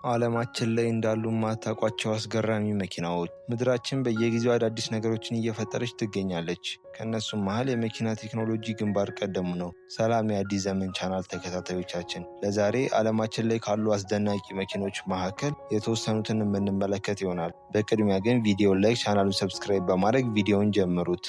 ዓለማችን ላይ እንዳሉ ማታውቋቸው አስገራሚ መኪናዎች። ምድራችን በየጊዜው አዳዲስ ነገሮችን እየፈጠረች ትገኛለች። ከእነሱም መሃል የመኪና ቴክኖሎጂ ግንባር ቀደሙ ነው። ሰላም የአዲስ ዘመን ቻናል ተከታታዮቻችን፣ ለዛሬ ዓለማችን ላይ ካሉ አስደናቂ መኪኖች መካከል የተወሰኑትን የምንመለከት ይሆናል። በቅድሚያ ግን ቪዲዮን ላይክ፣ ቻናሉን ሰብስክራይብ በማድረግ ቪዲዮውን ጀምሩት።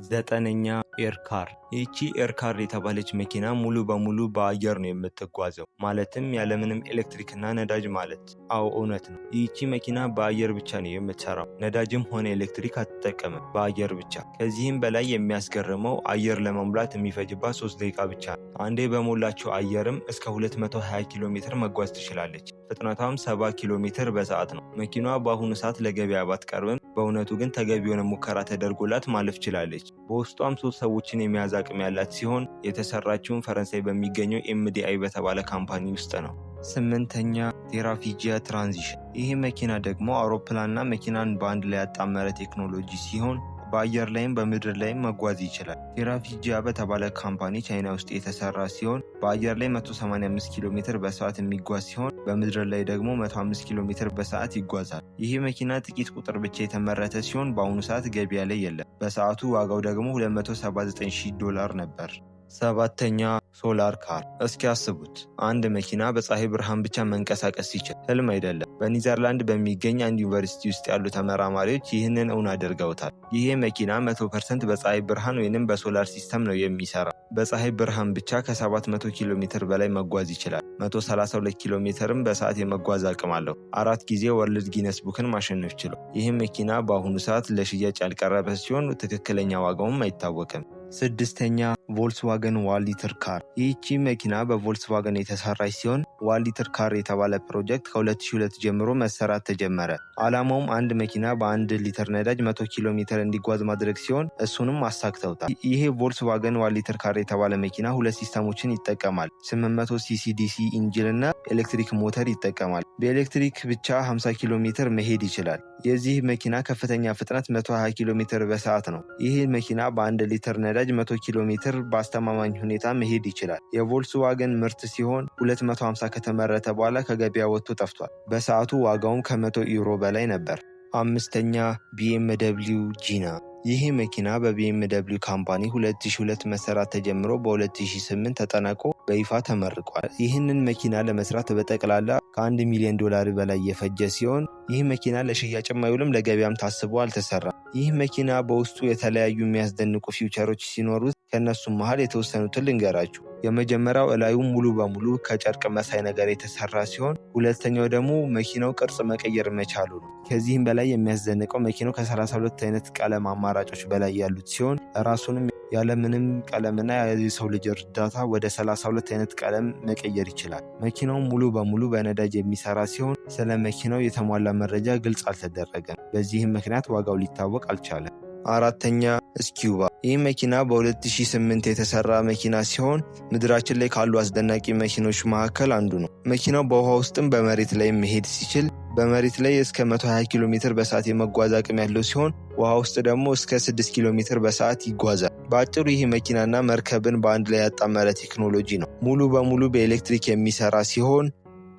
9ኛ ኤርካር። ይህቺ ኤርካር የተባለች መኪና ሙሉ በሙሉ በአየር ነው የምትጓዘው፣ ማለትም ያለምንም ኤሌክትሪክና ነዳጅ ማለት። አዎ እውነት ነው። ይህቺ መኪና በአየር ብቻ ነው የምትሰራው። ነዳጅም ሆነ ኤሌክትሪክ አትጠቀምም፣ በአየር ብቻ። ከዚህም በላይ የሚያስገርመው አየር ለመሙላት የሚፈጅባት 3 ደቂቃ ብቻ ነው። አንዴ በሞላችው አየርም እስከ 220 ኪሎ ሜትር መጓዝ ትችላለች። ፍጥነቷም 70 ኪሎ ሜትር በሰዓት ነው። መኪናዋ በአሁኑ ሰዓት ለገበያ ባትቀርብም በእውነቱ ግን ተገቢ የሆነ ሙከራ ተደርጎላት ማለፍ ችላለች። በውስጧም 3 ሰዎችን የመያዝ አቅም ያላት ሲሆን የተሰራችውን ፈረንሳይ በሚገኘው ኤምዲአይ በተባለ ካምፓኒ ውስጥ ነው። 8ኛ ቴራፊጂያ ትራንዚሽን። ይህ መኪና ደግሞ አውሮፕላንና መኪናን በአንድ ላይ ያጣመረ ቴክኖሎጂ ሲሆን በአየር ላይም በምድር ላይም መጓዝ ይችላል። ቴራፊጂያ በተባለ ካምፓኒ ቻይና ውስጥ የተሰራ ሲሆን በአየር ላይ 185 ኪሎ ሜትር በሰዓት የሚጓዝ ሲሆን በምድር ላይ ደግሞ 105 ኪሎ ሜትር በሰዓት ይጓዛል። ይህ መኪና ጥቂት ቁጥር ብቻ የተመረተ ሲሆን በአሁኑ ሰዓት ገበያ ላይ የለም። በሰዓቱ ዋጋው ደግሞ $279,000 ነበር። 7ኛ ሶላር ካር። እስኪ አስቡት፣ አንድ መኪና በፀሐይ ብርሃን ብቻ መንቀሳቀስ ሲችል። ህልም አይደለም። በኒዘርላንድ በሚገኝ አንድ ዩኒቨርሲቲ ውስጥ ያሉ ተመራማሪዎች ይህንን እውን አድርገውታል። ይህ መኪና 100% በፀሐይ ብርሃን ወይንም በሶላር ሲስተም ነው የሚሰራው። በፀሐይ ብርሃን ብቻ ከ700 ኪሎ ሜትር በላይ መጓዝ ይችላል። 132 ኪሎ ሜትርም በሰዓት የመጓዝ አቅም አለው። 4 ጊዜ ወርልድ ጊነስ ቡክን ማሸነፍ ችሏል። ይህ መኪና በአሁኑ ሰዓት ለሽያጭ ያልቀረበ ሲሆን ትክክለኛ ዋጋውም አይታወቅም። 6ኛ ቮልክስዋገን ዋን ሊትር ካር። ይህቺ መኪና በቮልክስዋገን የተሰራች ሲሆን ዋን ሊትር ካር የተባለ ፕሮጀክት ከ2002 ጀምሮ መሰራት ተጀመረ። ዓላማውም አንድ መኪና በ1 ሊትር ነዳጅ 100 ኪሎ ሜትር እንዲጓዝ ማድረግ ሲሆን እሱንም አሳክተውታል። ይሄ ቮልክስዋገን ዋን ሊትር ካር የተባለ መኪና 2 ሲስተሞችን ይጠቀማል። 800 ሲሲ ዲሲ ኢንጂን እና ኤሌክትሪክ ሞተር ይጠቀማል። በኤሌክትሪክ ብቻ 50 ኪሎ ሜትር መሄድ ይችላል። የዚህ መኪና ከፍተኛ ፍጥነት 120 ኪሎ ሜትር በሰዓት ነው። ይህ መኪና በ1 ሊትር ነዳጅ 100 ኪሎ ሜትር በአስተማማኝ ሁኔታ መሄድ ይችላል። የቮልክስዋገን ምርት ሲሆን 250 ከተመረተ በኋላ ከገበያ ወጥቶ ጠፍቷል። በሰዓቱ ዋጋውም ከ100 ዩሮ በላይ ነበር። 5ኛ BMW ጂና። ይህ መኪና በቢኤምደብሊው ካምፓኒ 2002 መሰራት ተጀምሮ በ2008 ተጠናቆ በይፋ ተመርቋል። ይህንን መኪና ለመስራት በጠቅላላ ከ$1 ሚሊዮን በላይ የፈጀ ሲሆን ይህ መኪና ለሽያጭም አይውልም፣ ለገበያም ታስቦ አልተሰራም። ይህ መኪና በውስጡ የተለያዩ የሚያስደንቁ ፊውቸሮች ሲኖሩት ከእነሱም መሃል የተወሰኑትን ልንገራችሁ። የመጀመሪያው እላዩ ሙሉ በሙሉ ከጨርቅ መሳይ ነገር የተሰራ ሲሆን ሁለተኛው ደግሞ መኪናው ቅርጽ መቀየር መቻሉ ነው። ከዚህም በላይ የሚያስደንቀው መኪናው ከ32 አይነት ቀለም አማራጮች በላይ ያሉት ሲሆን ራሱንም ያለምንም ቀለምና የሰው ልጅ እርዳታ ወደ 32 አይነት ቀለም መቀየር ይችላል። መኪናው ሙሉ በሙሉ በነዳጅ የሚሰራ ሲሆን ስለ መኪናው የተሟላ መረጃ ግልጽ አልተደረገም። በዚህም ምክንያት ዋጋው ሊታወቅ አልቻለም። 4ኛ ስኪዩባ። ይህ መኪና በ2008 የተሰራ መኪና ሲሆን ምድራችን ላይ ካሉ አስደናቂ መኪኖች መካከል አንዱ ነው። መኪናው በውሃ ውስጥም በመሬት ላይ መሄድ ሲችል በመሬት ላይ እስከ 120 ኪሎ ሜትር በሰዓት የመጓዝ አቅም ያለው ሲሆን ውሃ ውስጥ ደግሞ እስከ 6 ኪሎ ሜትር በሰዓት ይጓዛል። በአጭሩ ይህ መኪናና መርከብን በአንድ ላይ ያጣመረ ቴክኖሎጂ ነው። ሙሉ በሙሉ በኤሌክትሪክ የሚሰራ ሲሆን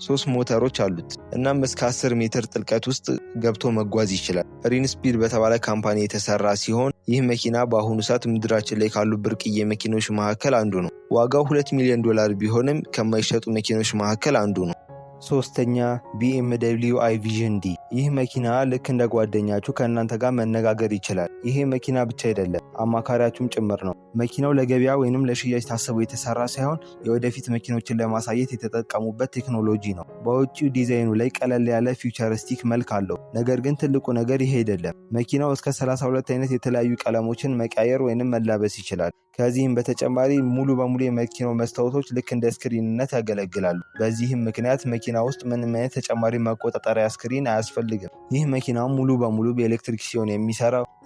3 ሞተሮች አሉት። እናም እስከ 10 ሜትር ጥልቀት ውስጥ ገብቶ መጓዝ ይችላል። ሪንስፒድ በተባለ ካምፓኒ የተሰራ ሲሆን ይህ መኪና በአሁኑ ሰዓት ምድራችን ላይ ካሉ ብርቅዬ መኪኖች መካከል አንዱ ነው። ዋጋው $2 ሚሊዮን ቢሆንም ከማይሸጡ መኪኖች መካከል አንዱ ነው። 3ኛ BMW iVision D። ይህ መኪና ልክ እንደ ጓደኛችሁ ከእናንተ ጋር መነጋገር ይችላል። ይሄ መኪና ብቻ አይደለም፣ አማካሪያችሁም ጭምር ነው። መኪናው ለገበያ ወይንም ለሽያጭ ታስቦ የተሰራ ሳይሆን የወደፊት መኪኖችን ለማሳየት የተጠቀሙበት ቴክኖሎጂ ነው። በውጭው ዲዛይኑ ላይ ቀለል ያለ ፊውቸሪስቲክ መልክ አለው። ነገር ግን ትልቁ ነገር ይሄ አይደለም። መኪናው እስከ 32 አይነት የተለያዩ ቀለሞችን መቀየር ወይንም መላበስ ይችላል። ከዚህም በተጨማሪ ሙሉ በሙሉ የመኪናው መስታወቶች ልክ እንደ ስክሪንነት ያገለግላሉ። በዚህም ምክንያት መኪና ውስጥ ምንም አይነት ተጨማሪ መቆጣጠሪያ ስክሪን አያስፈልግም። ይህ መኪና ሙሉ በሙሉ በኤሌክትሪክ ሲሆን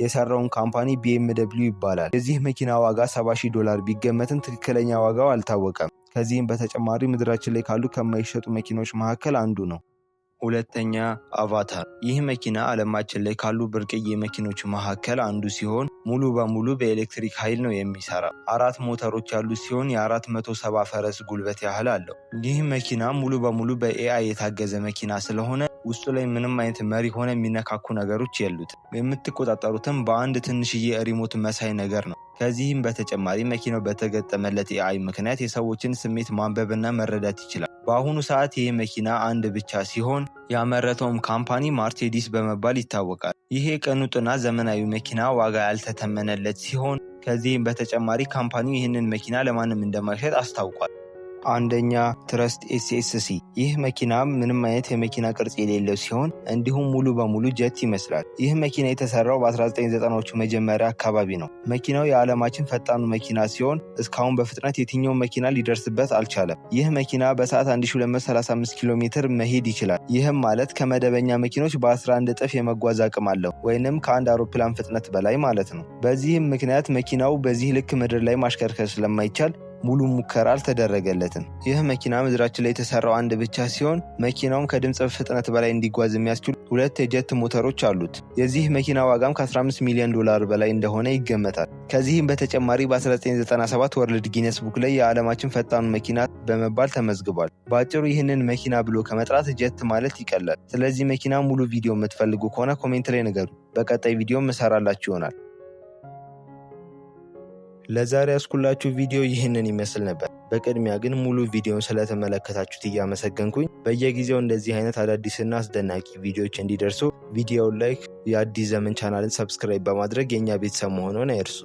የሰራውን ካምፓኒ BMW ይባላል። የዚህ መኪና ዋጋ $70,000 ቢገመትም ትክክለኛ ዋጋው አልታወቀም። ከዚህም በተጨማሪ ምድራችን ላይ ካሉ ከማይሸጡ መኪኖች መካከል አንዱ ነው። ሁለተኛ አቫታር። ይህ መኪና ዓለማችን ላይ ካሉ ብርቅዬ መኪኖች መካከል አንዱ ሲሆን ሙሉ በሙሉ በኤሌክትሪክ ኃይል ነው የሚሰራው። 4 ሞተሮች ያሉት ሲሆን የ470 ፈረስ ጉልበት ያህል አለው። ይህ መኪና ሙሉ በሙሉ በኤአይ የታገዘ መኪና ስለሆነ ውስጡ ላይ ምንም አይነት መሪ ሆነ የሚነካኩ ነገሮች የሉትም። የምትቆጣጠሩትም በአንድ ትንሽዬ ሪሞት መሳይ ነገር ነው። ከዚህም በተጨማሪ መኪናው በተገጠመለት ኤአይ ምክንያት የሰዎችን ስሜት ማንበብና መረዳት ይችላል። በአሁኑ ሰዓት ይህ መኪና አንድ ብቻ ሲሆን ያመረተውም ካምፓኒ ማርሴዲስ በመባል ይታወቃል። ይሄ ቅንጡና ዘመናዊ መኪና ዋጋ ያልተተመነለት ሲሆን ከዚህም በተጨማሪ ካምፓኒው ይህንን መኪና ለማንም እንደማይሸጥ አስታውቋል። አንደኛ ትረስት ኤስኤስሲ። ይህ መኪና ምንም አይነት የመኪና ቅርጽ የሌለው ሲሆን እንዲሁም ሙሉ በሙሉ ጀት ይመስላል። ይህ መኪና የተሰራው በ1990ዎቹ መጀመሪያ አካባቢ ነው። መኪናው የዓለማችን ፈጣኑ መኪና ሲሆን እስካሁን በፍጥነት የትኛው መኪና ሊደርስበት አልቻለም። ይህ መኪና በሰዓት 1235 ኪሎ ሜትር መሄድ ይችላል። ይህም ማለት ከመደበኛ መኪኖች በ11 እጥፍ የመጓዝ አቅም አለው፣ ወይንም ከአንድ አውሮፕላን ፍጥነት በላይ ማለት ነው። በዚህም ምክንያት መኪናው በዚህ ልክ ምድር ላይ ማሽከርከር ስለማይቻል ሙሉ ሙከራ አልተደረገለትም። ይህ መኪና ምድራችን ላይ የተሰራው አንድ ብቻ ሲሆን መኪናውም ከድምፅ ፍጥነት በላይ እንዲጓዝ የሚያስችሉ 2 የጀት ሞተሮች አሉት። የዚህ መኪና ዋጋም ከ15 ሚሊዮን ዶላር በላይ እንደሆነ ይገመታል። ከዚህም በተጨማሪ በ1997 ወርልድ ጊነስ ቡክ ላይ የዓለማችን ፈጣኑ መኪና በመባል ተመዝግቧል። በአጭሩ ይህንን መኪና ብሎ ከመጥራት ጀት ማለት ይቀላል። ስለዚህ መኪና ሙሉ ቪዲዮ የምትፈልጉ ከሆነ ኮሜንት ላይ ንገሩ። በቀጣይ ቪዲዮ እሰራላችሁ ይሆናል። ለዛሬ ያስኩላችሁ ቪዲዮ ይህንን ይመስል ነበር። በቅድሚያ ግን ሙሉ ቪዲዮን ስለተመለከታችሁት እያመሰገንኩኝ በየጊዜው እንደዚህ አይነት አዳዲስና አስደናቂ ቪዲዮዎች እንዲደርሱ ቪዲዮውን ላይክ፣ የአዲስ ዘመን ቻናልን ሰብስክራይብ በማድረግ የእኛ ቤተሰብ መሆኑን አይርሱ።